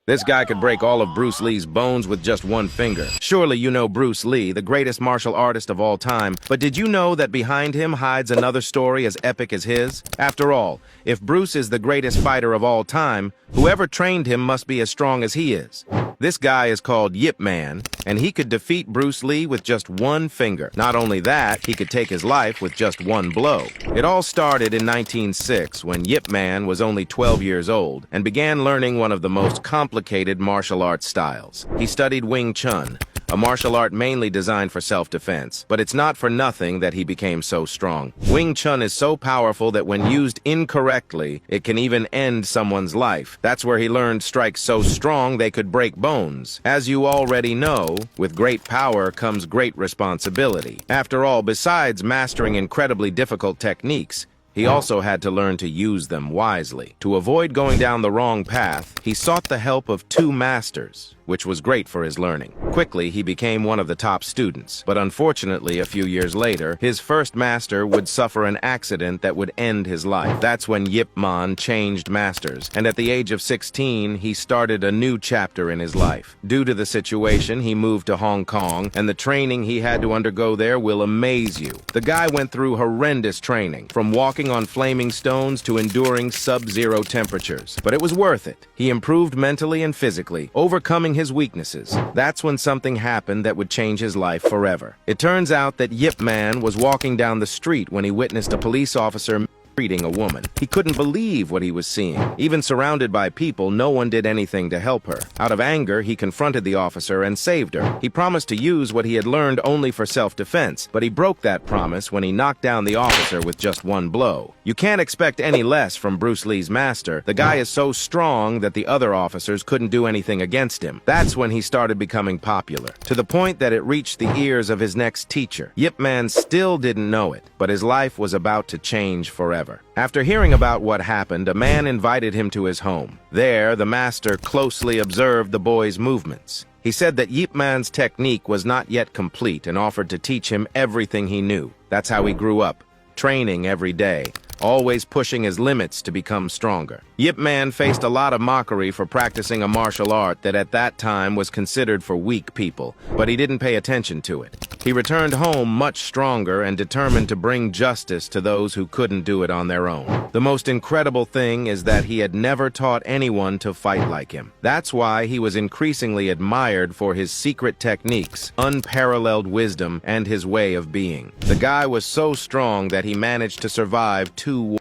This guy could break all of Bruce Lee's bones with just one finger. Surely you know Bruce Lee, the greatest martial artist of all time, but did you know that behind him hides another story as epic as his? After all, if Bruce is the greatest fighter of all time, whoever trained him must be as strong as he is. This guy is called Yip Man, and he could defeat Bruce Lee with just one finger. Not only that, he could take his life with just one blow. It all started in 1906 when Yip Man was only 12 years old and began learning one of the most complicated martial arts styles. He studied Wing Chun, a martial art mainly designed for self-defense, but it's not for nothing that he became so strong. Wing Chun is so powerful that when used incorrectly, it can even end someone's life. That's where he learned strikes so strong they could break bones. As you already know, with great power comes great responsibility. After all, besides mastering incredibly difficult techniques, he also had to learn to use them wisely. To avoid going down the wrong path, he sought the help of two masters, which was great for his learning. Quickly, he became one of the top students, but unfortunately, a few years later, his first master would suffer an accident that would end his life. That's when Yip Man changed masters, and at the age of 16, he started a new chapter in his life. Due to the situation, he moved to Hong Kong, and the training he had to undergo there will amaze you. The guy went through horrendous training, from walking on flaming stones to enduring sub-zero temperatures. But it was worth it. He improved mentally and physically, overcoming his weaknesses. That's when something happened that would change his life forever. It turns out that Yip Man was walking down the street when he witnessed a police officer treating a woman. He couldn't believe what he was seeing. Even surrounded by people, no one did anything to help her. Out of anger, he confronted the officer and saved her. He promised to use what he had learned only for self-defense, but he broke that promise when he knocked down the officer with just one blow. You can't expect any less from Bruce Lee's master. The guy is so strong that the other officers couldn't do anything against him. That's when he started becoming popular, to the point that it reached the ears of his next teacher. Yip Man still didn't know it, but his life was about to change forever. After hearing about what happened, a man invited him to his home. There, the master closely observed the boy's movements. He said that Yip Man's technique was not yet complete and offered to teach him everything he knew. That's how he grew up, training every day, always pushing his limits to become stronger. Yip Man faced a lot of mockery for practicing a martial art that at that time was considered for weak people, but he didn't pay attention to it. He returned home much stronger and determined to bring justice to those who couldn't do it on their own. The most incredible thing is that he had never taught anyone to fight like him. That's why he was increasingly admired for his secret techniques, unparalleled wisdom, and his way of being. The guy was so strong that he managed to survive 2 wars.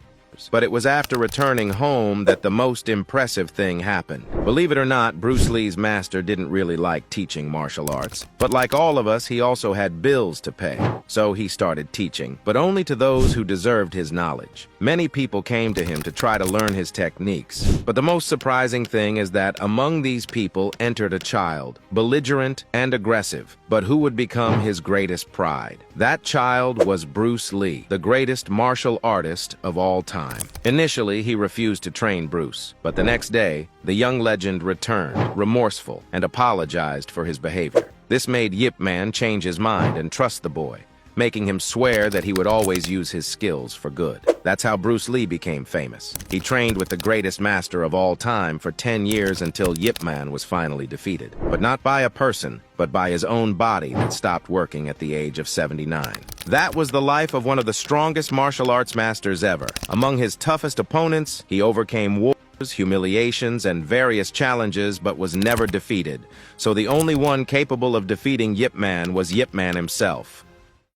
But it was after returning home that the most impressive thing happened. Believe it or not, Bruce Lee's master didn't really like teaching martial arts. But like all of us, he also had bills to pay. So he started teaching, but only to those who deserved his knowledge. Many people came to him to try to learn his techniques. But the most surprising thing is that among these people entered a child, belligerent and aggressive, but who would become his greatest pride. That child was Bruce Lee, the greatest martial artist of all time. Initially, he refused to train Bruce, but the next day, the young legend returned, remorseful, and apologized for his behavior. This made Yip Man change his mind and trust the boy, making him swear that he would always use his skills for good. That's how Bruce Lee became famous. He trained with the greatest master of all time for 10 years until Yip Man was finally defeated. But not by a person, but by his own body that stopped working at the age of 79. That was the life of one of the strongest martial arts masters ever. Among his toughest opponents, he overcame wars, humiliations, and various challenges, but was never defeated. So the only one capable of defeating Yip Man was Yip Man himself.